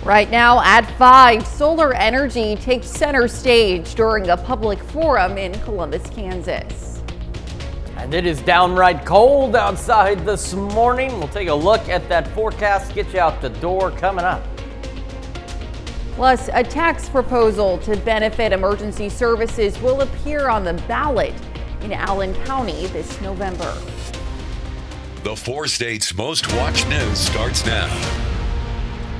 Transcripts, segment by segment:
Right now at 5, solar energy takes center stage during a public forum in Columbus, Kansas. And it is downright cold outside this morning. We'll take a look at that forecast, get you out the door coming up. Plus, a tax proposal to benefit emergency services will appear on the ballot in Allen County this November. The 4 states' most watched news starts now.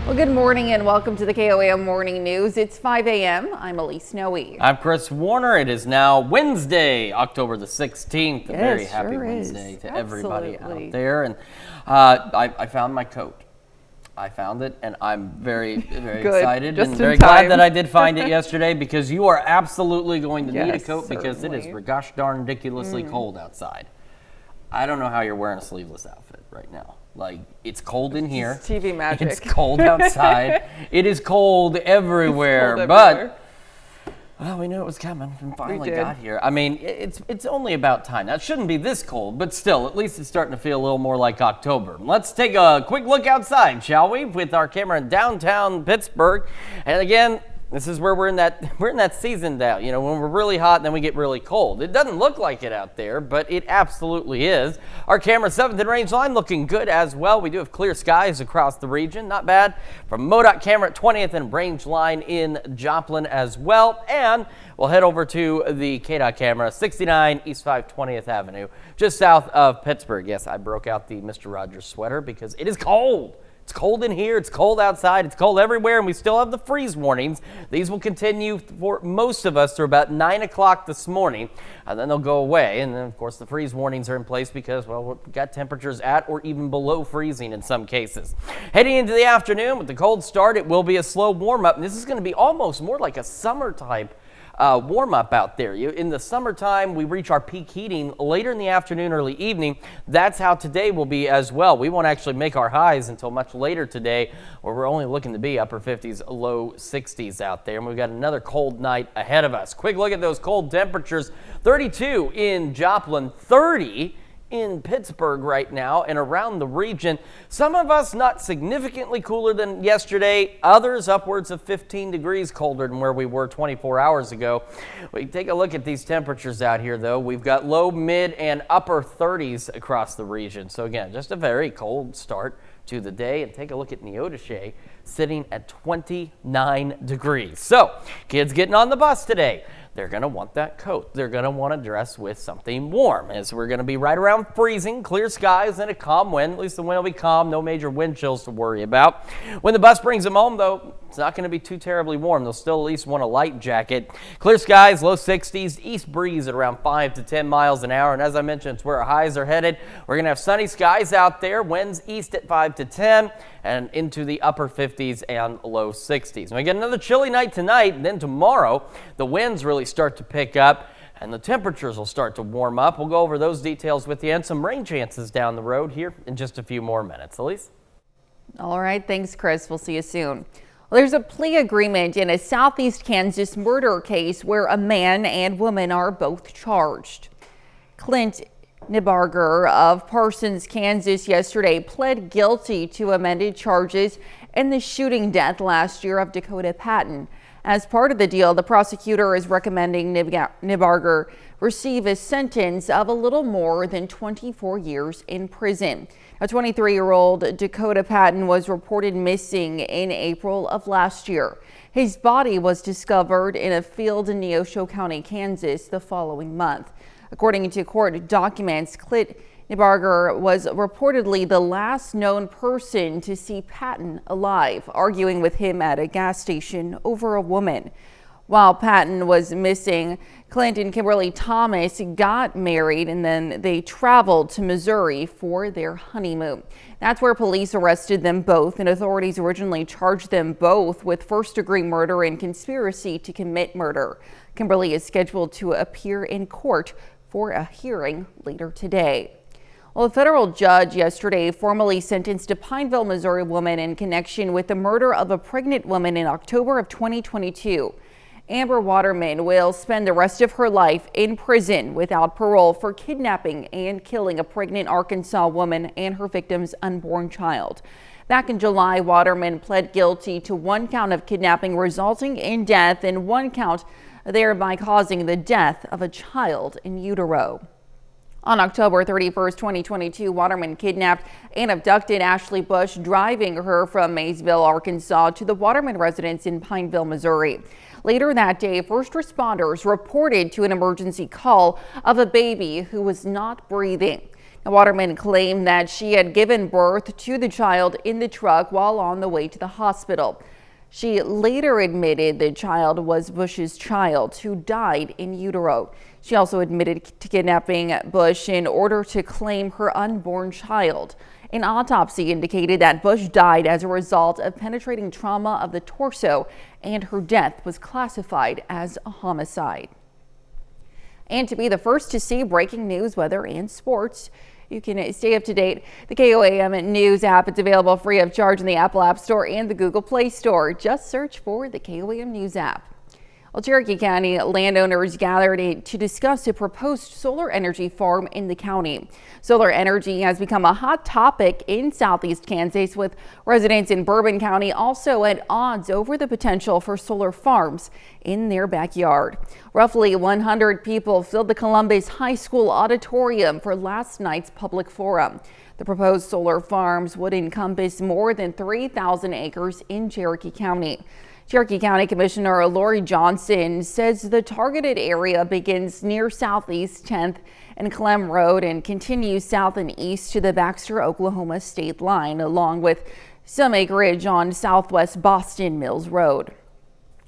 Well, good morning and welcome to the KOAM Morning News. It's 5 a.m. I'm Elise Snowy. I'm Chris Warner. It is now Wednesday, October the 16th. A very happy Wednesday to everybody out there. And I found my coat. I found it, and I'm very excited and very glad that I did find it yesterday, because you are absolutely going to need a coat because it is gosh darn ridiculously cold outside. I don't know how you're wearing a sleeveless outfit right now. Like, it's cold in here. It's TV magic. It's cold outside. It is cold everywhere. But well, we knew it was coming and finally got here. I mean, it's only about time. Now, it shouldn't be this cold, but still, at least it's starting to feel a little more like October. Let's take a quick look outside, shall we, with our camera in downtown Pittsburgh. And again, this is where we're in that season now, you know, when we're really hot and then we get really cold. It doesn't look like it out there, but it absolutely is. Our camera 7th and range line looking good as well. We do have clear skies across the region, not bad. From MoDOT camera at 20th and range line in Joplin as well. And we'll head over to the KDOT camera, 69 East 520th Avenue, just south of Pittsburgh. Yes, I broke out the Mr. Rogers sweater because it is cold. It's cold in here, it's cold outside, it's cold everywhere, and we still have the freeze warnings. These will continue for most of us through about 9 o'clock this morning, and then they'll go away. And then, of course, the freeze warnings are in place because, well, we've got temperatures at or even below freezing in some cases. Heading into the afternoon with the cold start, it will be a slow warm-up, and this is going to be almost more like a summer type warm up out there. In the summertime, we reach our peak heating later in the afternoon, early evening. That's how today will be as well. We won't actually make our highs until much later today, where we're only looking to be upper 50s, low 60s out there. And we've got another cold night ahead of us. Quick look at those cold temperatures. 32 in Joplin, 30 in Pittsburgh right now and around the region. Some of us not significantly cooler than yesterday, others upwards of 15 degrees colder than where we were 24 hours ago. We take a look at these temperatures out here though. We've got low, mid, and upper 30s across the region. So again, just a very cold start to the day. And take a look at Neodesha, sitting at 29 degrees. So kids getting on the bus today, they're going to want that coat. They're going to want to dress with something warm, as we're going to be right around freezing, clear skies, and a calm wind. At least the wind will be calm, no major wind chills to worry about. When the bus brings them home, though, it's not going to be too terribly warm. They'll still at least want a light jacket. Clear skies, low 60s, east breeze at around 5 to 10 miles an hour. And as I mentioned, it's where our highs are headed. We're going to have sunny skies out there, winds east at 5 to 10, and into the upper 50s and low 60s. And we get another chilly night tonight, and then tomorrow, the winds really start to pick up and the temperatures will start to warm up. We'll go over those details with you and some rain chances down the road here in just a few more minutes. Elise? All right. Thanks, Chris. We'll see you soon. Well, there's a plea agreement in a Southeast Kansas murder case where a man and woman are both charged. Clint Nebarger of Parsons, Kansas, yesterday pled guilty to amended charges in the shooting death last year of Dakota Patton. As part of the deal, the prosecutor is recommending Nebarger receive a sentence of a little more than 24 years in prison. A 23-year-old Dakota Patton was reported missing in April of last year. His body was discovered in a field in Neosho County, Kansas, the following month. According to court documents, Clint Nebarger was reportedly the last known person to see Patton alive, arguing with him at a gas station over a woman. While Patton was missing, Clint and Kimberly Thomas got married and then they traveled to Missouri for their honeymoon. That's where police arrested them both, and authorities originally charged them both with first-degree murder and conspiracy to commit murder. Kimberly is scheduled to appear in court for a hearing later today. Well, a federal judge yesterday formally sentenced a Pineville, Missouri woman in connection with the murder of a pregnant woman in October of 2022. Amber Waterman will spend the rest of her life in prison without parole for kidnapping and killing a pregnant Arkansas woman and her victim's unborn child. Back in July, Waterman pled guilty to 1 count of kidnapping resulting in death and 1 count thereby causing the death of a child in utero. On October 31st, 2022, Waterman kidnapped and abducted Ashley Bush, driving her from Maysville, Arkansas to the Waterman residence in Pineville, Missouri. Later that day, first responders reported to an emergency call of a baby who was not breathing. Now, Waterman claimed that she had given birth to the child in the truck while on the way to the hospital. She later admitted the child was Bush's child, who died in utero. She also admitted to kidnapping Bush in order to claim her unborn child. An autopsy indicated that Bush died as a result of penetrating trauma of the torso, and her death was classified as a homicide. And to be the first to see breaking news, weather, and sports, you can stay up to date. The KOAM News app is available free of charge in the Apple App Store and the Google Play Store. Just search for the KOAM News app. Well, Cherokee County landowners gathered to discuss a proposed solar energy farm in the county. Solar energy has become a hot topic in southeast Kansas, with residents in Bourbon County also at odds over the potential for solar farms in their backyard. Roughly 100 people filled the Columbus High School auditorium for last night's public forum. The proposed solar farms would encompass more than 3,000 acres in Cherokee County. Cherokee County Commissioner Lori Johnson says the targeted area begins near Southeast 10th and Clem Road and continues south and east to the Baxter, Oklahoma state line, along with some acreage on Southwest Boston Mills Road.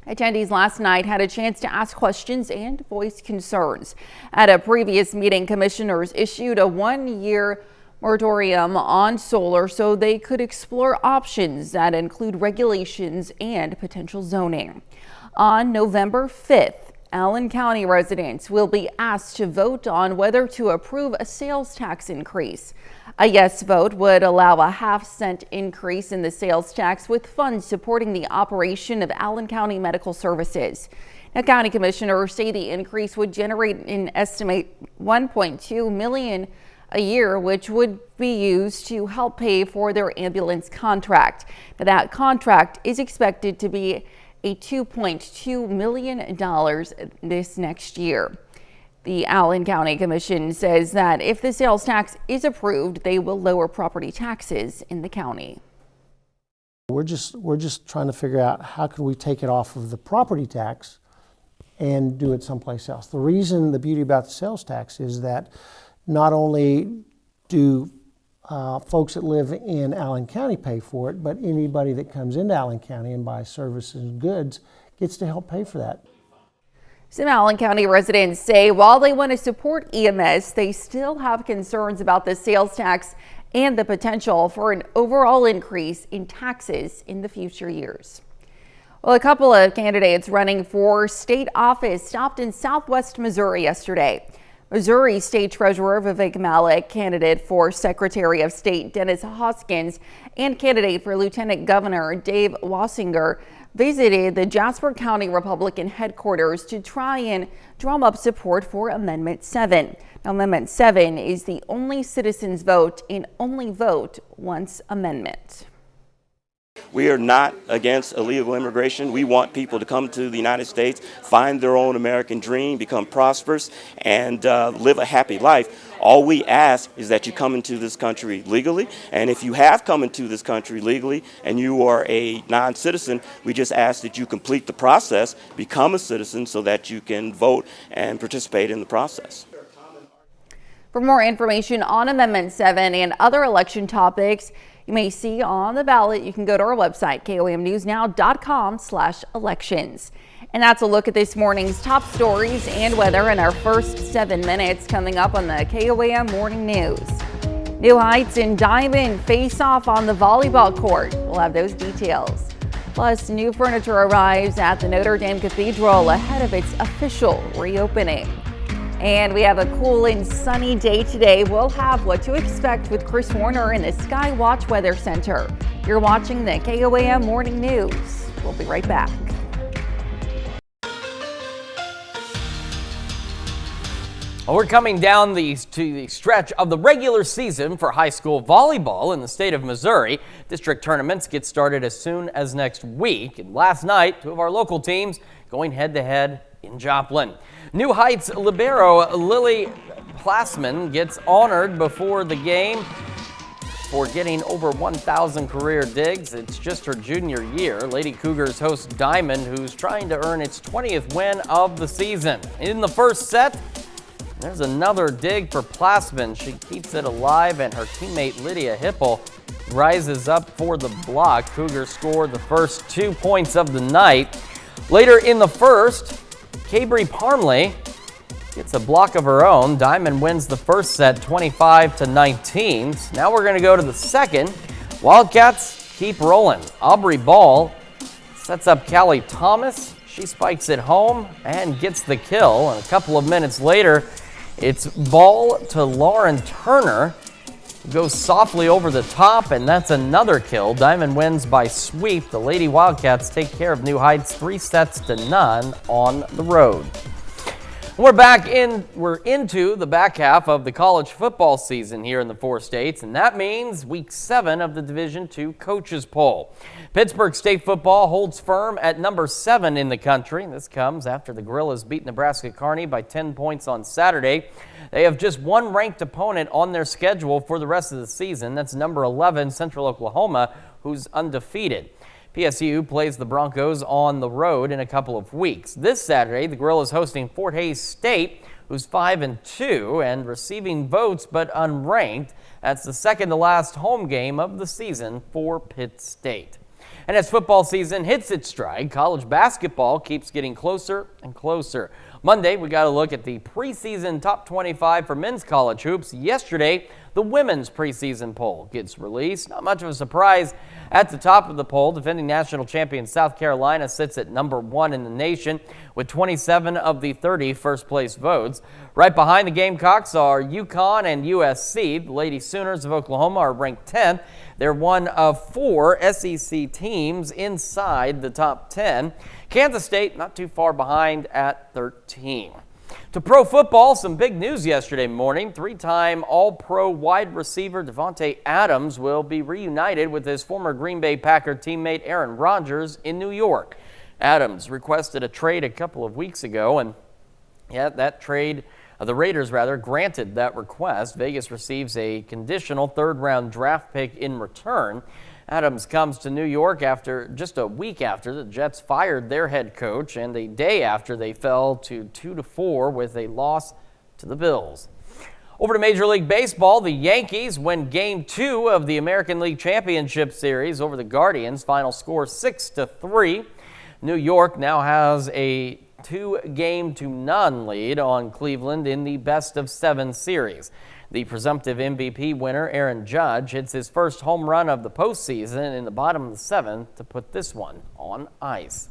Attendees last night had a chance to ask questions and voice concerns. At a previous meeting, commissioners issued a 1-year moratorium on solar so they could explore options that include regulations and potential zoning. On November 5th, Allen County residents will be asked to vote on whether to approve a sales tax increase. A yes vote would allow a half-cent increase in the sales tax, with funds supporting the operation of Allen County Medical Services. Now, county commissioners say the increase would generate an estimate $1.2 million a year, which would be used to help pay for their ambulance contract. Now, that contract is expected to be a $2.2 million this next year. The Allen County Commission says that if the sales tax is approved, they will lower property taxes in the county. We're just trying to figure out how can we take it off of the property tax and do it someplace else. The beauty about the sales tax is that not only do folks that live in Allen County pay for it, but anybody that comes into Allen County and buys services and goods gets to help pay for that. Some Allen County residents say while they want to support EMS, they still have concerns about the sales tax and the potential for an overall increase in taxes in the future years. Well, a couple of candidates running for state office stopped in southwest Missouri yesterday. Missouri State Treasurer Vivek Malik, candidate for Secretary of State Dennis Hoskins, and candidate for Lieutenant Governor Dave Wassinger visited the Jasper County Republican headquarters to try and drum up support for Amendment 7. Now, Amendment 7 is the only citizens vote and only vote once amendment. We are not against illegal immigration. We want people to come to the United States, find their own American dream, become prosperous, and live a happy life. All we ask is that you come into this country legally, and if you have come into this country legally and you are a non-citizen, we just ask that you complete the process, become a citizen so that you can vote and participate in the process. For more information on Amendment 7 and other election topics you may see on the ballot, you can go to our website, KOAMnewsnow.com/elections. And that's a look at this morning's top stories and weather in our first 7 minutes, coming up on the KOAM Morning News. New heights in Diamond face off on the volleyball court. We'll have those details. Plus, new furniture arrives at the Notre Dame Cathedral ahead of its official reopening. And we have a cool and sunny day today. We'll have what to expect with Chris Warner in the Skywatch Weather Center. You're watching the KOAM Morning News. We'll be right back. Well, we're coming down to the stretch of the regular season for high school volleyball in the state of Missouri. District tournaments get started as soon as next week. And last night, two of our local teams going head-to-head in Joplin. New Heights libero Lily Plassman gets honored before the game for getting over 1,000 career digs. It's just her junior year. Lady Cougars host Diamond, who's trying to earn its 20th win of the season. In the first set, there's another dig for Plassman. She keeps it alive, and her teammate Lydia Hipple rises up for the block. Cougars score the first 2 points of the night. Later in the first, Cabry Parmley gets a block of her own. Diamond wins the first set 25-19. Now we're going to go to the second. Wildcats keep rolling. Aubrey Ball sets up Callie Thomas. She spikes it home and gets the kill. And a couple of minutes later, it's Ball to Lauren Turner. Goes softly over the top, and that's another kill. Diamond wins by sweep. The Lady Wildcats take care of New Heights 3-0 on the road. We're into the back half of the college football season here in the 4 states, and that means week 7 of the Division II coaches poll. Pittsburgh State football holds firm at number 7 in the country. This comes after the Gorillas beat Nebraska Kearney by 10 points on Saturday. They have just one ranked opponent on their schedule for the rest of the season. That's number 11, Central Oklahoma, who's undefeated. PSU plays the Broncos on the road in a couple of weeks. This Saturday, the Gorillas hosting Fort Hays State, who's 5-2 and receiving votes but unranked. That's the second to last home game of the season for Pitt State. And as football season hits its stride, college basketball keeps getting closer and closer. Monday, we got to look at the preseason top 25 for men's college hoops. Yesterday, the women's preseason poll gets released. Not much of a surprise at the top of the poll. Defending national champion South Carolina sits at number 1 in the nation with 27 of the 30 first-place votes. Right behind the Gamecocks are UConn and USC. The Lady Sooners of Oklahoma are ranked 10th. They're one of 4 SEC teams inside the top 10. Kansas State not too far behind at 13. To pro football, some big news yesterday morning. 3-time All-Pro wide receiver Davante Adams will be reunited with his former Green Bay Packer teammate Aaron Rodgers in New York. Adams requested a trade a couple of weeks ago, and that trade, the Raiders granted that request. Vegas receives a conditional 3rd-round draft pick in return. Adams comes to New York after just a week after the Jets fired their head coach and a day after they fell to 2-4 with a loss to the Bills. Over to Major League Baseball, the Yankees win Game 2 of the American League Championship Series over the Guardians. Final score 6-3. New York now has a 2-0 lead on Cleveland in the best-of-7 series. The presumptive MVP winner, Aaron Judge, hits his first home run of the postseason in the bottom of the 7th to put this one on ice.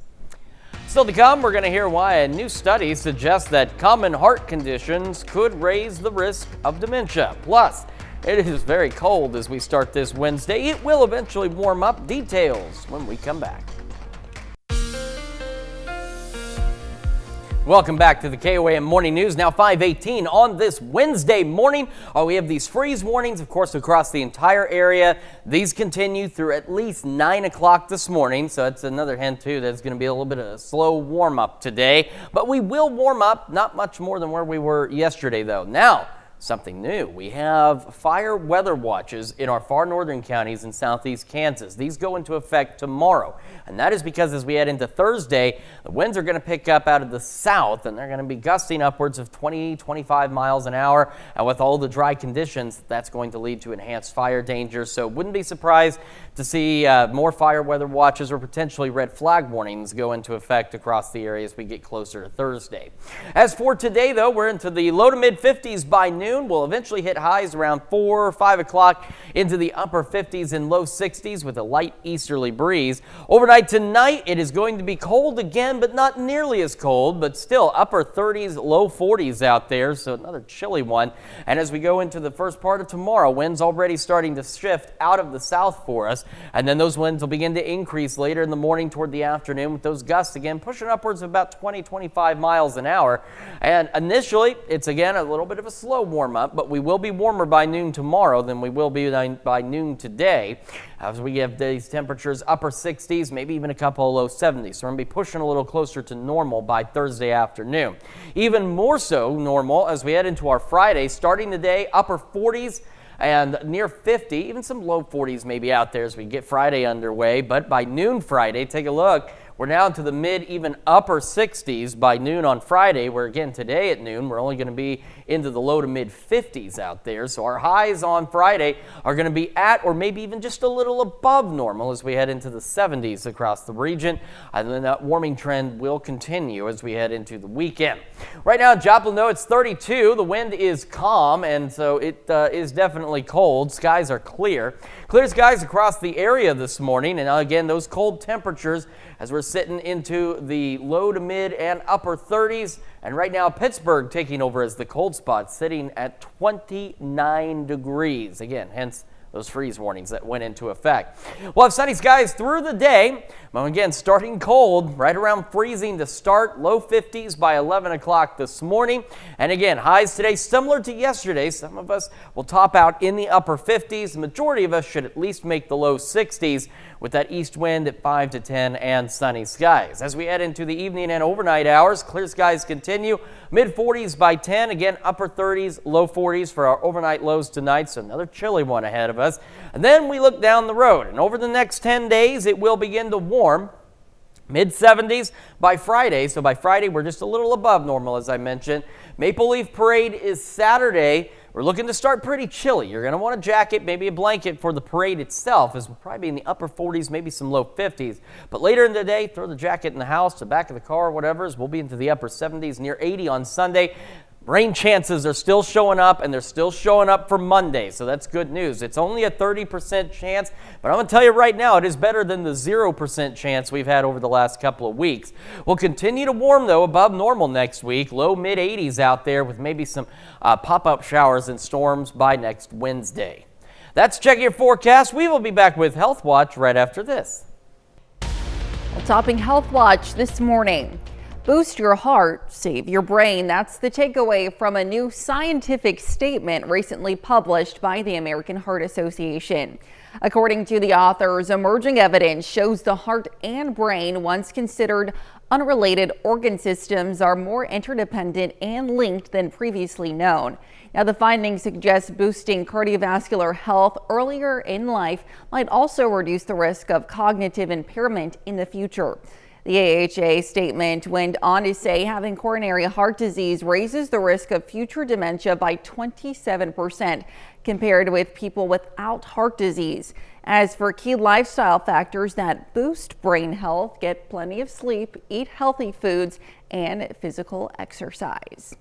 Still to come, we're going to hear why a new study suggests that common heart conditions could raise the risk of dementia. Plus, it is very cold as we start this Wednesday. It will eventually warm up. Details when we come back. Welcome back to the KOAM Morning News, now 5:18 on this Wednesday morning. We have these freeze warnings, of course, across the entire area. These continue through at least 9 o'clock this morning, so that's another hint, too, that's going to be a little bit of a slow warm-up today. But we will warm up, not much more than where we were yesterday, though. Now, something new. We have fire weather watches in our far northern counties in southeast Kansas. These go into effect tomorrow, and that is because as we head into Thursday, the winds are going to pick up out of the south, and they're going to be gusting upwards of 20-25 miles an hour, and with all the dry conditions, that's going to lead to enhanced fire danger. So wouldn't be surprised to see more fire weather watches or potentially red flag warnings go into effect across the area as we get closer to Thursday. As for today, though, we're into the low to mid 50s by noon. afternoon. We'll eventually hit highs around 4 or 5 o'clock into the upper 50s and low 60s with a light easterly breeze. Overnight tonight, it is going to be cold again, but not nearly as cold, but still upper 30s, low 40s out there, so another chilly one. And as we go into the first part of tomorrow, winds already starting to shift out of the south for us, and then those winds will begin to increase later in the morning toward the afternoon with those gusts again pushing upwards of about 20-25 miles an hour. And initially, it's again a little bit of a slow warm up, but we will be warmer by noon tomorrow than we will be by noon today, as we have these temperatures upper 60s, maybe even a couple of low 70s. So we're going to be pushing a little closer to normal by Thursday afternoon. Even more so normal as we head into our Friday, starting the day upper 40s and near 50, even some low 40s maybe out there as we get Friday underway. But by noon Friday, take a look. We're now into the mid, even upper 60s by noon on Friday, where again today at noon, we're only going to be into the low to mid 50s out there. So our highs on Friday are going to be at or maybe even just a little above normal as we head into the 70s across the region. And then that warming trend will continue as we head into the weekend. Right now in Joplin, though, it's 32. The wind is calm, and so it is definitely cold. Skies are clear. Clear skies across the area this morning, and again, those cold temperatures as we're sitting into the low to mid and upper 30s. And right now, Pittsburgh taking over as the cold spot, sitting at 29 degrees. Again, hence those freeze warnings that went into effect. We'll have sunny skies through the day. Well, again, starting cold, right around freezing to start, low 50s by 11 o'clock this morning. And again, highs today similar to yesterday. Some of us will top out in the upper 50s. The majority of us should at least make the low 60s with that east wind at 5 to 10 and sunny skies. As we head into the evening and overnight hours, clear skies continue. Mid 40s by 10. Again, upper 30s, low 40s for our overnight lows tonight. So another chilly one ahead of us. And then we look down the road, and over the next 10 days, it will begin to warm. Mid 70s by Friday. So by Friday, we're just a little above normal, as I mentioned. Maple Leaf Parade is Saturday. We're looking to start pretty chilly. You're going to want a jacket, maybe a blanket for the parade itself, as we'll probably be in the upper 40s, maybe some low 50s. But later in the day, throw the jacket in the house, the back of the car, whatever, as we'll be into the upper 70s, near 80 on Sunday. Rain chances are still showing up, and they're still showing up for Monday, so that's good news. It's only a 30% chance, but I'm going to tell you right now, it is better than the 0% chance we've had over the last couple of weeks. We'll continue to warm, though, above normal next week. Low mid 80s out there with maybe some pop-up showers and storms by next Wednesday. That's Check Your Forecast. We will be back with Health Watch right after this. Well, topping Health Watch this morning. Boost your heart, save your brain. That's the takeaway from a new scientific statement recently published by the American Heart Association. According to the authors, emerging evidence shows the heart and brain, once considered unrelated organ systems, are more interdependent and linked than previously known. Now, the findings suggest boosting cardiovascular health earlier in life might also reduce the risk of cognitive impairment in the future. The AHA statement went on to say having coronary heart disease raises the risk of future dementia by 27% compared with people without heart disease. As for key lifestyle factors that boost brain health, get plenty of sleep, eat healthy foods, and physical exercise.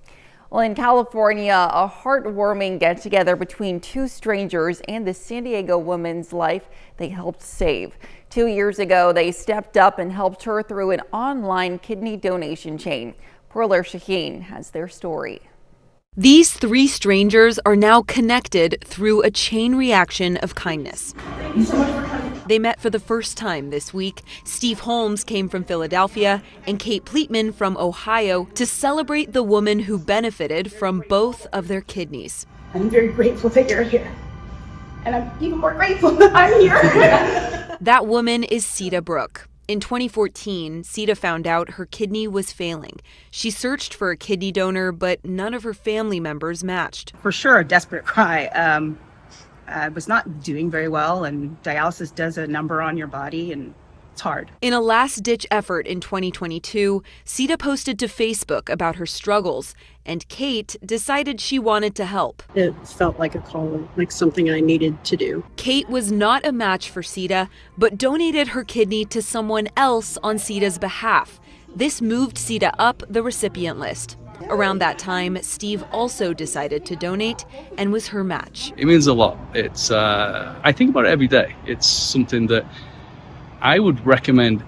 Well, in California, a heartwarming get-together between two strangers and the San Diego woman's life they helped save. 2 years ago, they stepped up and helped her through an online kidney donation chain. Perler Shaheen has their story. These three strangers are now connected through a chain reaction of kindness. Thank you so much for coming. They met for the first time this week. Steve Holmes came from Philadelphia and Kate Pleatman from Ohio to celebrate the woman who benefited from both of their kidneys. I'm very grateful that you're here. And I'm even more grateful that I'm here. That woman is Sita Brooke. In 2014, Sita found out her kidney was failing. She searched for a kidney donor, but none of her family members matched. For sure, a desperate cry. I was not doing very well, and dialysis does a number on your body, and it's hard. In a last-ditch effort in 2022, Sita posted to Facebook about her struggles, and Kate decided she wanted to help. It felt like a call, like something I needed to do. Kate was not a match for Sita, but donated her kidney to someone else on Sita's behalf. This moved Sita up the recipient list. Around that time, Steve also decided to donate and was her match. It means a lot. It's I think about it every day. It's something that I would recommend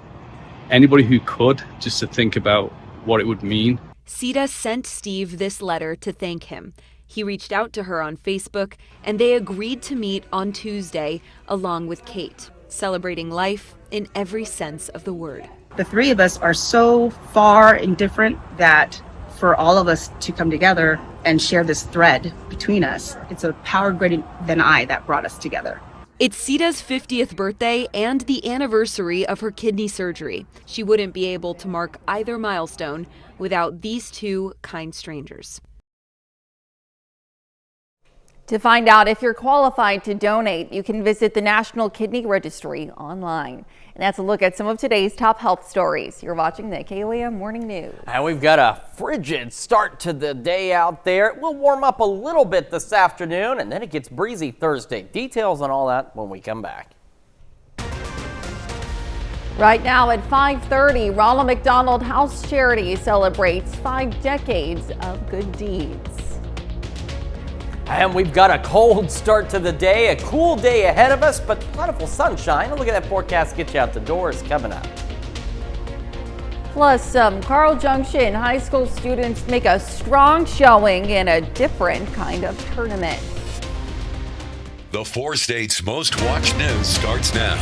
anybody who could, just to think about what it would mean. Sita sent Steve this letter to thank him. He reached out to her on Facebook, and they agreed to meet on Tuesday along with Kate, celebrating life in every sense of the word. The three of us are so far and different that for all of us to come together and share this thread between us, it's a power greater than I that brought us together. It's Sita's 50th birthday and the anniversary of her kidney surgery. She wouldn't be able to mark either milestone without these two kind strangers. To find out if you're qualified to donate, you can visit the National Kidney Registry online. And that's a look at some of today's top health stories. You're watching the KOAM Morning News. And we've got a frigid start to the day out there. It will warm up a little bit this afternoon, and then it gets breezy Thursday. Details on all that when we come back. Right now at 5:30, Ronald McDonald House Charity celebrates 5 decades of good deeds. And we've got a cold start to the day, a cool day ahead of us, but plentiful sunshine. Look at that forecast, get you out the door, is coming up. Plus, Carl Junction high school students make a strong showing in a different kind of tournament. The 4 states' most watched news starts now.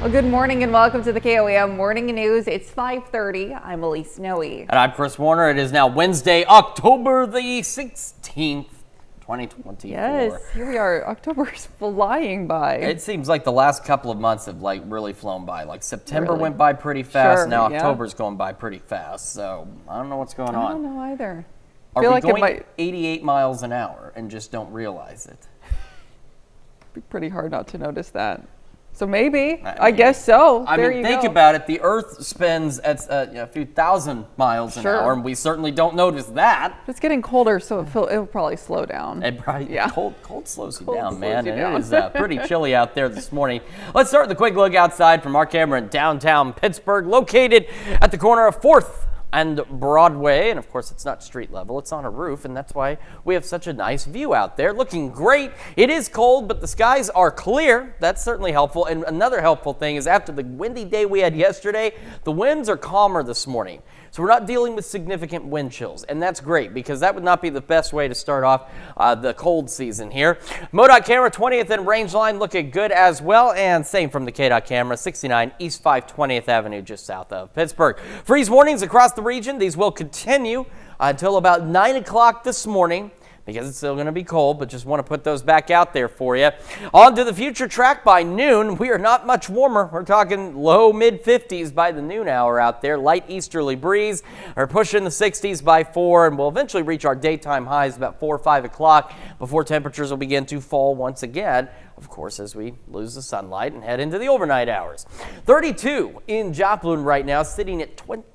Well, good morning and welcome to the KOAM Morning News. It's 5:30. I'm Elise Snowy. And I'm Chris Warner. It is now Wednesday, October the 16th. 2024. Yes, here we are. October's flying by. It seems like the last couple of months have really flown by. Like September Really? went by pretty fast. Sure, Now yeah. October's going by pretty fast. So I don't know what's going on. I don't know either. Are feel we like going it might 88 miles an hour and just don't realize it? be pretty hard not to notice that. So maybe, I mean, guess so. I There mean, you think go. about it. The Earth spins at a few thousand miles an Sure. hour, and we certainly don't notice that. It's getting colder, so it'll probably slow down. It probably, Yeah. cold slows you Cold down, slows man. you And down. it is pretty chilly out there this morning. Let's start with a quick look outside from our camera in downtown Pittsburgh, located at the corner of 4th and Broadway. And of course, it's not street level, it's on a roof, and that's why we have such a nice view out there. Looking great. It is cold, but the skies are clear. That's certainly helpful. And another helpful thing is after the windy day we had yesterday, the winds are calmer this morning. So we're not dealing with significant wind chills, and that's great because that would not be the best way to start off the cold season here. MoDOT camera 20th and Rangeline looking good as well, and same from the KDOT camera 69 East 520th Avenue just south of Pittsburgh. Freeze warnings across the region. These will continue until about 9 o'clock this morning, because it's still going to be cold, but just want to put those back out there for you. On to the future track by noon. We are not much warmer. We're talking low mid 50s by the noon hour out there. Light easterly breeze. We're pushing the 60s by 4, and we'll eventually reach our daytime highs about 4 or 5 o'clock before temperatures will begin to fall once again. Of course, as we lose the sunlight and head into the overnight hours. 32 in Joplin right now, sitting at 29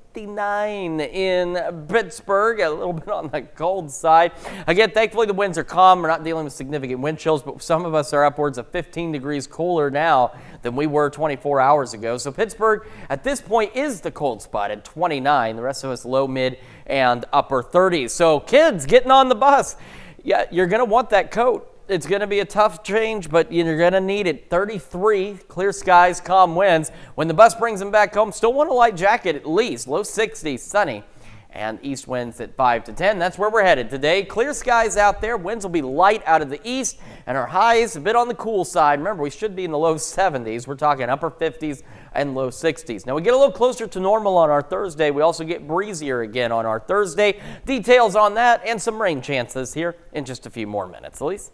in Pittsburgh, a little bit on the cold side. Again, thankfully the winds are calm. We're not dealing with significant wind chills, but some of us are upwards of 15 degrees cooler now than we were 24 hours ago. So Pittsburgh at this point is the cold spot at 29. The rest of us low, mid, and upper 30s. So kids getting on the bus, yeah, you're going to want that coat. It's going to be a tough change, but you're going to need it. 33, clear skies, calm winds. When the bus brings them back home, still want a light jacket at least. Low 60s, sunny, and east winds at 5 to 10. That's where we're headed today. Clear skies out there. Winds will be light out of the east, and our highs a bit on the cool side. Remember, we should be in the low 70s. We're talking upper 50s and low 60s. Now, we get a little closer to normal on our Thursday. We also get breezier again on our Thursday. Details on that and some rain chances here in just a few more minutes. Elise?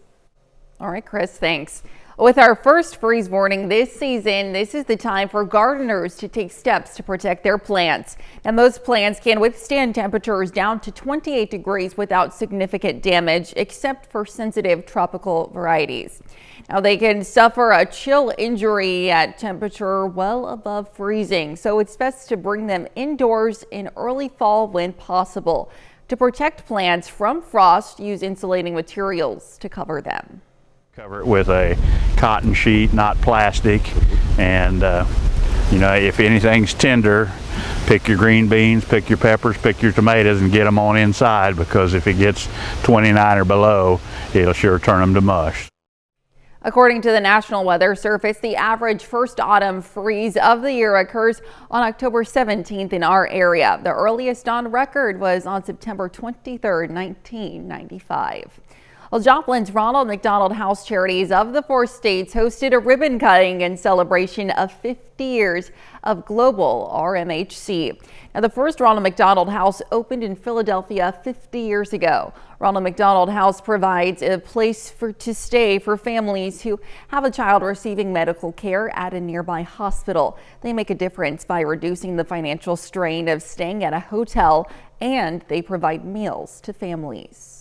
All right, Chris, thanks. With our first freeze warning this season, this is the time for gardeners to take steps to protect their plants. Now, most plants can withstand temperatures down to 28 degrees without significant damage, except for sensitive tropical varieties. Now, they can suffer a chill injury at temperature well above freezing, so it's best to bring them indoors in early fall when possible. To protect plants from frost, use insulating materials to cover them. Cover it with a cotton sheet, not plastic, and You know, if anything's tender, pick your green beans, pick your peppers, pick your tomatoes, and get them on inside, because if it gets 29 or below, it'll sure turn them to mush. According to the National Weather Service, the average first autumn freeze of the year occurs on October 17th in our area. The earliest on record was on September 23rd, 1995. Well, Joplin's Ronald McDonald House Charities of the 4 states hosted a ribbon cutting in celebration of 50 years of global RMHC. Now, the first Ronald McDonald House opened in Philadelphia 50 years ago. Ronald McDonald House provides a place to stay for families who have a child receiving medical care at a nearby hospital. They make a difference by reducing the financial strain of staying at a hotel, and they provide meals to families.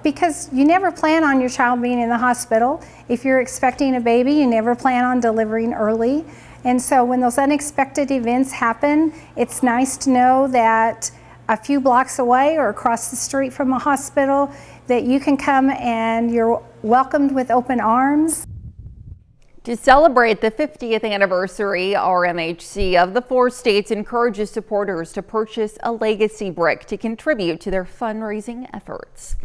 Because you never plan on your child being in the hospital. If you're expecting a baby, you never plan on delivering early. And so when those unexpected events happen, it's nice to know that a few blocks away or across the street from a hospital, that you can come and you're welcomed with open arms. To celebrate the 50th anniversary, RMHC of the 4 states encourages supporters to purchase a legacy brick to contribute to their fundraising efforts.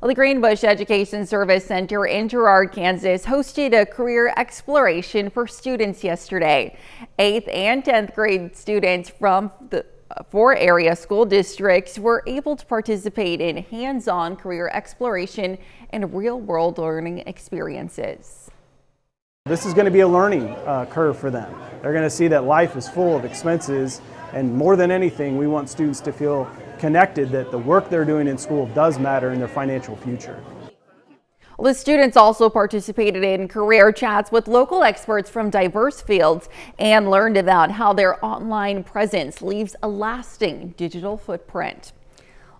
Well, the Greenbush Education Service Center in Girard, Kansas hosted a career exploration for students yesterday. 8th and 10th grade students from the 4 area school districts were able to participate in hands-on career exploration and real-world learning experiences. This is going to be a learning curve for them. They're going to see that life is full of expenses, and more than anything, we want students to feel connected that the work they're doing in school does matter in their financial future. The students also participated in career chats with local experts from diverse fields and learned about how their online presence leaves a lasting digital footprint.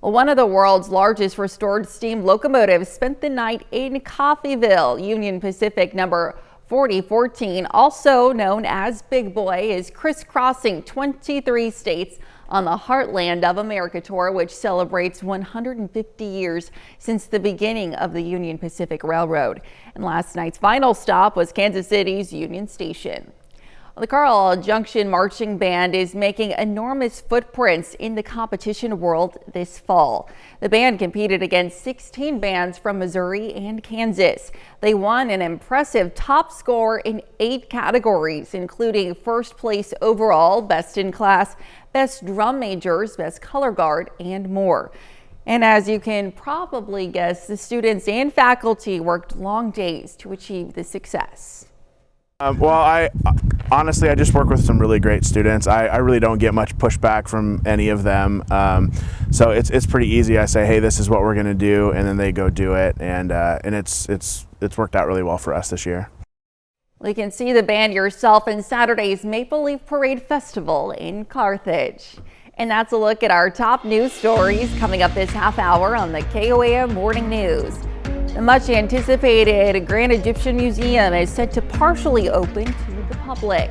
One of the world's largest restored steam locomotives spent the night in Coffeyville. Union Pacific number 4014, also known as Big Boy, is crisscrossing 23 states on the Heartland of America tour, which celebrates 150 years since the beginning of the Union Pacific Railroad. And last night's final stop was Kansas City's Union Station. The Carlisle Junction Marching Band is making enormous footprints in the competition world this fall. The band competed against 16 bands from Missouri and Kansas. They won an impressive top score in 8 categories, including first place overall, best in class, best drum majors, best color guard, and more. And as you can probably guess, the students and faculty worked long days to achieve this success. Well, honestly, I just work with some really great students. I really don't get much pushback from any of them. So it's pretty easy. I say, hey, this is what we're going to do, and then they go do it. And it's worked out really well for us this year. You can see the band yourself in Saturday's Maple Leaf Parade Festival in Carthage. And that's a look at our top news stories coming up this half hour on the KOAM Morning News. The much anticipated Grand Egyptian Museum is set to partially open to the public.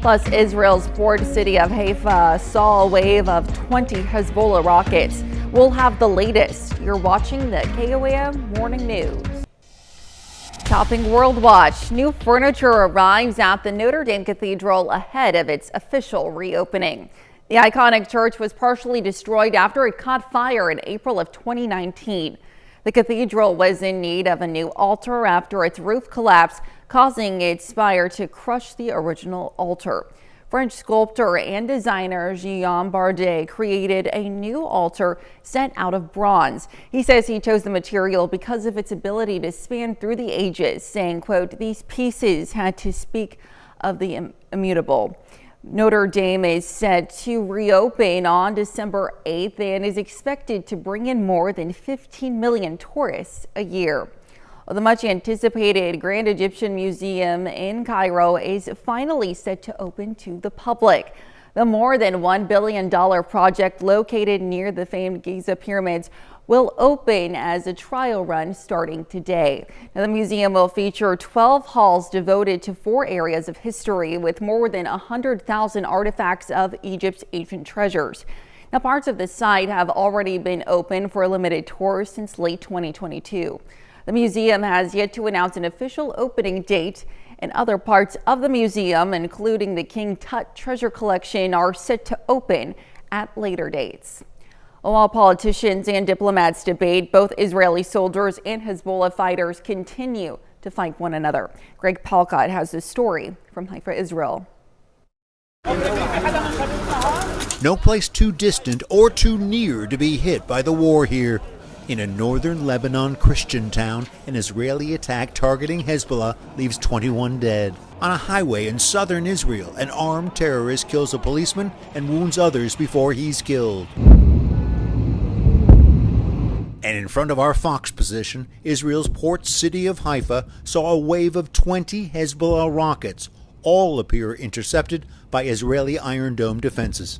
Plus, Israel's port city of Haifa saw a wave of 20 Hezbollah rockets. We'll have the latest. You're watching the KOAM Morning News. Topping World Watch, new furniture arrives at the Notre Dame Cathedral ahead of its official reopening. The iconic church was partially destroyed after it caught fire in April of 2019. The cathedral was in need of a new altar after its roof collapsed, causing its spire to crush the original altar. French sculptor and designer Guillaume Bardet created a new altar set out of bronze. He says he chose the material because of its ability to span through the ages, saying, quote, "These pieces had to speak of the immutable." Notre Dame is set to reopen on December 8th and is expected to bring in more than 15 million tourists a year. The much anticipated Grand Egyptian Museum in Cairo is finally set to open to the public. The more than $1 billion project located near the famed Giza pyramids will open as a trial run starting today. Now, the museum will feature 12 halls devoted to 4 areas of history with more than 100,000 artifacts of Egypt's ancient treasures. Now, parts of the site have already been open for limited tours since late 2022. The museum has yet to announce an official opening date, And other parts of the museum, including the King Tut treasure collection, are set to open at later dates. While politicians and diplomats debate, both Israeli soldiers and Hezbollah fighters continue to fight one another. Greg Palcott has this story from Haifa, Israel. No place too distant or too near to be hit by the war here. In a northern Lebanon Christian town, an Israeli attack targeting Hezbollah leaves 21 dead. On a highway in southern Israel, an armed terrorist kills a policeman and wounds others before he's killed. And in front of our Fox position, Israel's port city of Haifa saw a wave of 20 Hezbollah rockets. All appear intercepted by Israeli Iron Dome defenses.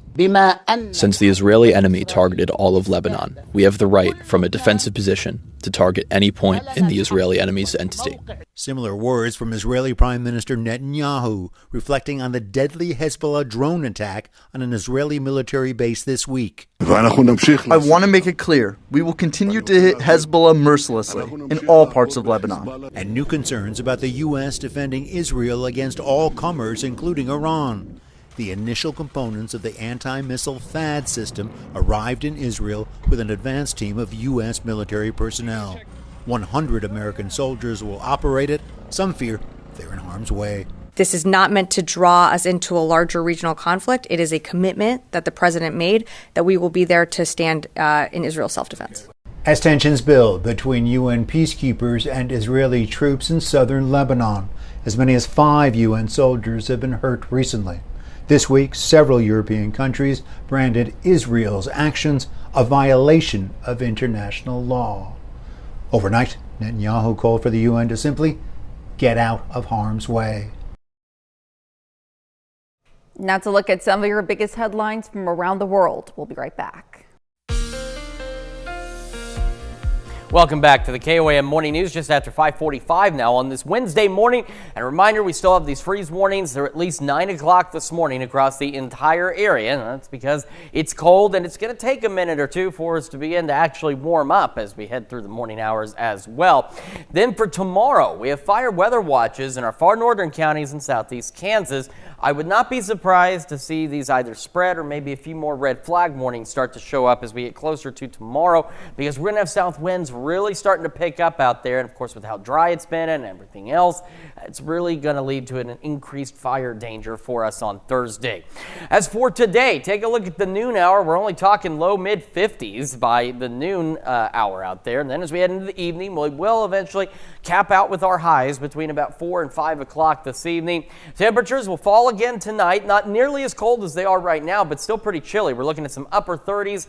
Since the Israeli enemy targeted all of Lebanon, we have the right, from a defensive position, to target any point in the Israeli enemy's entity. Similar words from Israeli Prime Minister Netanyahu, reflecting on the deadly Hezbollah drone attack on an Israeli military base this week. I want to make it clear, we will continue to hit Hezbollah mercilessly in all parts of Lebanon. And new concerns about the U.S. defending Israel against all comers, including Iran. The initial components of the anti-missile THAAD system arrived in Israel with an advanced team of U.S. military personnel. 100 American soldiers will operate it. Some fear they're in harm's way. This is not meant to draw us into a larger regional conflict. It is a commitment that the president made that we will be there to stand in Israel's self-defense. As tensions build between UN peacekeepers and Israeli troops in southern Lebanon, as many as 5 UN soldiers have been hurt recently. This week, several European countries branded Israel's actions a violation of international law. Overnight, Netanyahu called for the UN to simply get out of harm's way. Now to look at some of your biggest headlines from around the world. We'll be right back. Welcome back to the KOAM Morning News just after 5:45 now on this Wednesday morning. And a reminder, we still have these freeze warnings. They're at least 9 o'clock this morning across the entire area. And that's because it's cold and it's going to take a minute or two for us to begin to actually warm up as we head through the morning hours as well. Then for tomorrow, we have fire weather watches in our far northern counties in southeast Kansas. I would not be surprised to see these either spread or maybe a few more red flag warnings start to show up as we get closer to tomorrow, because we're going to have south winds really starting to pick up out there. And of course, with how dry it's been and everything else, it's really going to lead to an increased fire danger for us on Thursday. As for today, take a look at the noon hour. We're only talking low mid 50s by the noon hour out there. And then as we head into the evening, we will eventually cap out with our highs between about 4 and 5 o'clock this evening. Temperatures will fall again tonight, not nearly as cold as they are right now, but still pretty chilly. We're looking at some upper 30s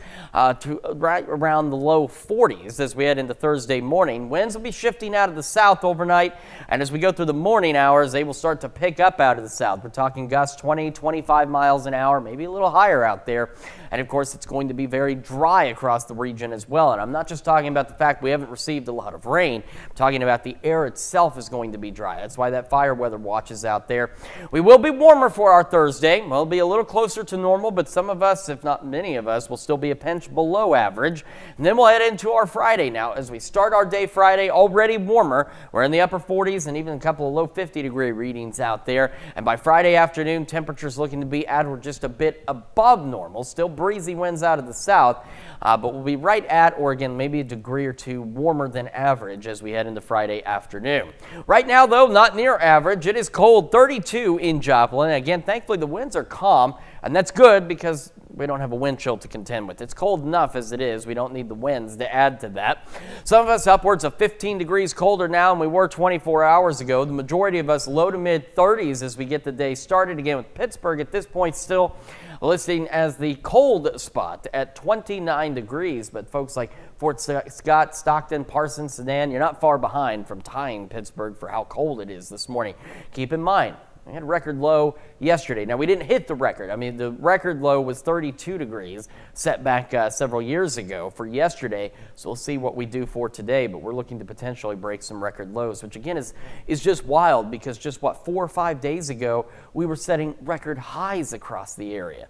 to right around the low 40s as we head into Thursday morning. Winds will be shifting out of the south overnight, and as we go through the morning hours, they will start to pick up out of the south. We're talking gusts 20, 25 miles an hour, maybe a little higher out there. And of course, it's going to be very dry across the region as well. And I'm not just talking about the fact we haven't received a lot of rain. I'm talking about the air itself is going to be dry. That's why that fire weather watch is out there. We will be warmer for our Thursday. We'll be a little closer to normal, but some of us, if not many of us, will still be a pinch below average. And then we'll head into our Friday now. As we start our day Friday, already warmer. We're in the upper 40s and even a couple of low 50-degree readings out there. And by Friday afternoon, temperatures looking to be at or just a bit above normal. Still breezy winds out of the south, but we'll be right at, or again, maybe a degree or two warmer than average as we head into Friday afternoon. Right now, though, not near average. It is cold, 32 in Joplin. Again, thankfully, the winds are calm, and that's good because we don't have a wind chill to contend with. It's cold enough as it is. We don't need the winds to add to that. Some of us upwards of 15 degrees colder now than we were 24 hours ago. The majority of us low to mid 30s as we get the day started. Again, with Pittsburgh at this point still listing as the cold spot at 29 degrees. But folks like Fort Scott, Stockton, Parsons, Sedan, you're not far behind from tying Pittsburgh for how cold it is this morning. Keep in mind, we had a record low yesterday. Now, we didn't hit the record. I mean, the record low was 32 degrees set back several years ago for yesterday. So we'll see what we do for today. But we're looking to potentially break some record lows, which, again, is just wild because just, 4 or 5 days ago, we were setting record highs across the area.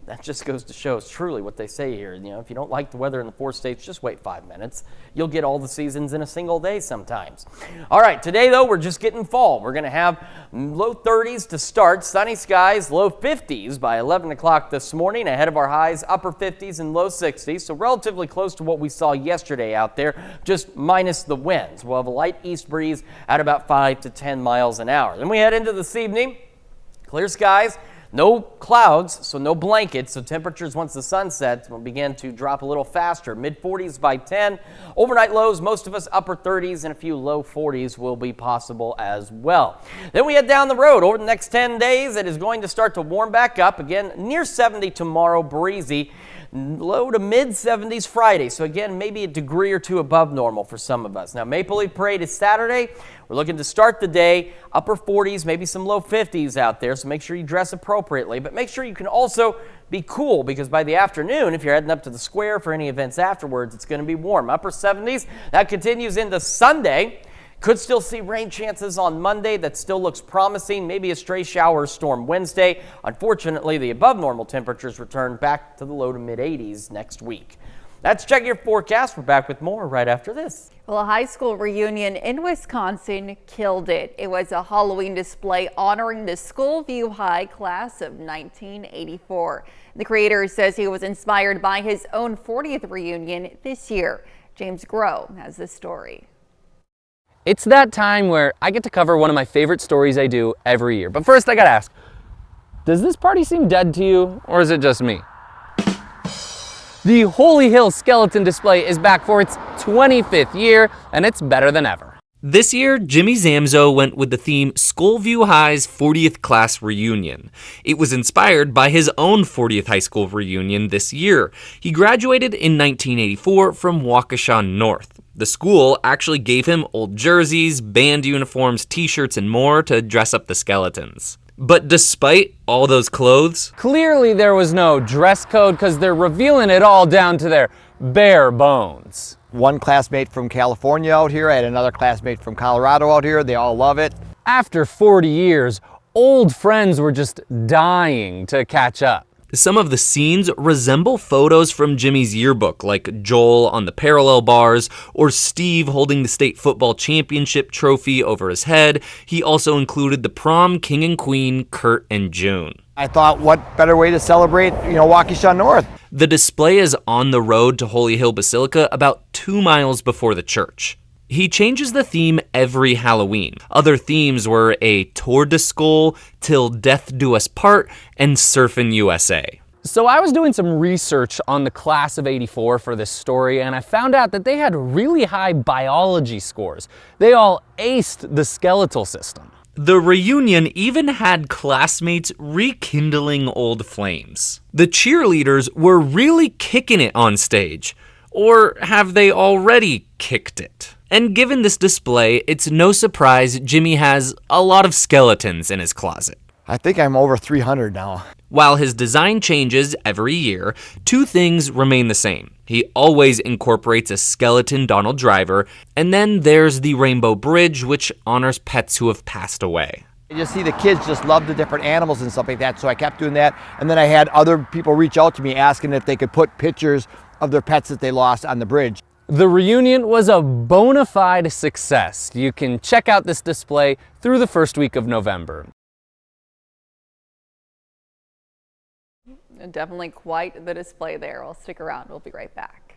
that just goes to show it's truly what they say here. If you don't like the weather in the 4 states, just wait 5 minutes. You'll get all the seasons in a single day sometimes. All right, today though, we're just getting fall. We're going to have low 30s to start, sunny skies, low 50s by 11 o'clock this morning, ahead of our highs, upper 50s and low 60s, so relatively close to what we saw yesterday out there, just minus the winds. We'll have a light east breeze at about 5 to 10 miles an hour. Then we head into this evening, clear skies. No clouds, so no blankets, so temperatures once the sun sets will begin to drop a little faster. Mid-40s by 10. Overnight lows, most of us upper 30s, and a few low 40s will be possible as well. Then we head down the road. Over the next 10 days, it is going to start to warm back up. Again, near 70 tomorrow, breezy. Low to mid-70s Friday, so again, maybe a degree or two above normal for some of us. Now, Maple Leaf Parade is Saturday. We're looking to start the day upper 40s, maybe some low 50s out there, so make sure you dress appropriately. But make sure you can also be cool, because by the afternoon, if you're heading up to the square for any events afterwards, it's going to be warm. Upper 70s, that continues into Sunday. Could still see rain chances on Monday. That still looks promising. Maybe a stray shower storm Wednesday. Unfortunately, the above normal temperatures return back to the low to mid 80s next week. That's Check Your Forecast. We're back with more right after this. Well, a high school reunion in Wisconsin killed it. It was a Halloween display honoring the Schoolview High class of 1984. The creator says he was inspired by his own 40th reunion this year. James Groh has this story. It's that time where I get to cover one of my favorite stories I do every year. But first I gotta ask, does this party seem dead to you, or is it just me? The Holy Hill Skeleton Display is back for its 25th year, and it's better than ever. This year, Jimmy Zamzo went with the theme Schoolview High's 40th class reunion. It was inspired by his own 40th high school reunion this year. He graduated in 1984 from Waukesha North. The school actually gave him old jerseys, band uniforms, t-shirts, and more to dress up the skeletons. But despite all those clothes, clearly there was no dress code because they're revealing it all down to their bare bones. One classmate from California out here, I had another classmate from Colorado out here, they all love it. After 40 years, old friends were just dying to catch up. Some of the scenes resemble photos from Jimmy's yearbook, like Joel on the parallel bars or Steve holding the state football championship trophy over his head. He also included the prom king and queen, Kurt and June. I thought, what better way to celebrate, Waukesha North? The display is on the road to Holy Hill Basilica, about 2 miles before the church. He changes the theme every Halloween. Other themes were a tour de school, Till Death Do Us Part, and Surfin' USA. So I was doing some research on the class of '84 for this story, and I found out that they had really high biology scores. They all aced the skeletal system. The reunion even had classmates rekindling old flames. The cheerleaders were really kicking it on stage. Or have they already kicked it? And given this display, it's no surprise Jimmy has a lot of skeletons in his closet. I think I'm over 300 now. While his design changes every year, 2 things remain the same. He always incorporates a skeleton Donald Driver, and then there's the Rainbow Bridge, which honors pets who have passed away. You just see the kids just love the different animals and stuff like that, so I kept doing that. And then I had other people reach out to me asking if they could put pictures of their pets that they lost on the bridge. The reunion was a bona fide success. You can check out this display through the first week of November. Definitely quite the display there. We'll stick around. We'll be right back.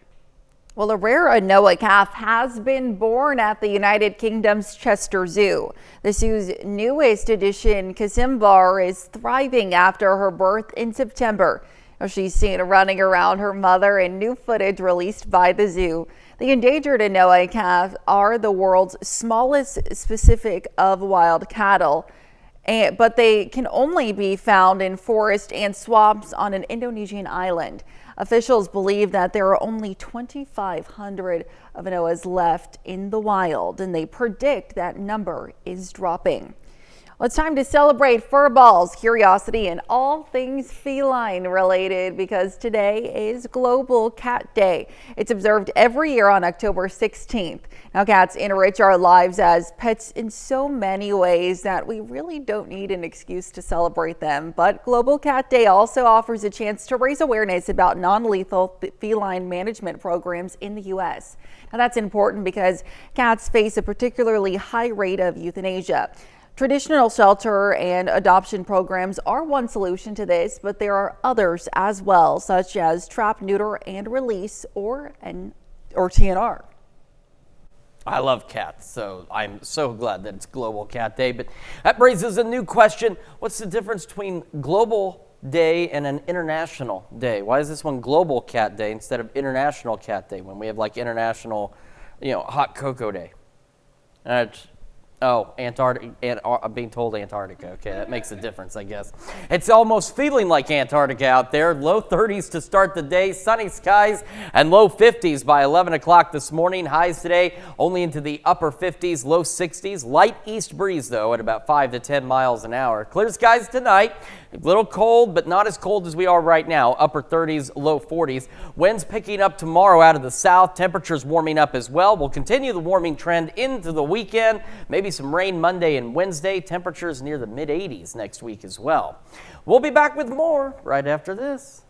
Well, a rare Anoa calf has been born at the United Kingdom's Chester Zoo. The zoo's newest addition, Kazimbar, is thriving after her birth in September. She's seen running around her mother in new footage released by the zoo. The endangered Anoa calves are the world's smallest specific of wild cattle, but they can only be found in forest and swamps on an Indonesian island. Officials believe that there are only 2,500 of Anoas left in the wild, and they predict that number is dropping. Well, it's time to celebrate fur balls, curiosity, and all things feline related because today is Global Cat Day. It's observed every year on October 16th. Now, cats enrich our lives as pets in so many ways that we really don't need an excuse to celebrate them. But Global Cat Day also offers a chance to raise awareness about non-lethal feline management programs in the U.S. Now, that's important because cats face a particularly high rate of euthanasia. Traditional shelter and adoption programs are one solution to this, but there are others as well, such as trap, neuter, and release, or TNR. I love cats, so I'm so glad that it's Global Cat Day. But that raises a new question. What's the difference between Global Day and an International Day? Why is this one Global Cat Day instead of International Cat Day when we have like International, Hot Cocoa Day? Antarctica. I'm being told Antarctica. Okay, that makes a difference, I guess. It's almost feeling like Antarctica out there. Low 30s to start the day, sunny skies, and low 50s by 11 o'clock this morning. Highs today only into the upper 50s, low 60s. Light east breeze, though, at about 5 to 10 miles an hour. Clear skies tonight. A little cold, but not as cold as we are right now. Upper 30s, low 40s. Winds picking up tomorrow out of the south. Temperatures warming up as well. We'll continue the warming trend into the weekend. Maybe some rain Monday and Wednesday. Temperatures near the mid-80s next week as well. We'll be back with more right after this.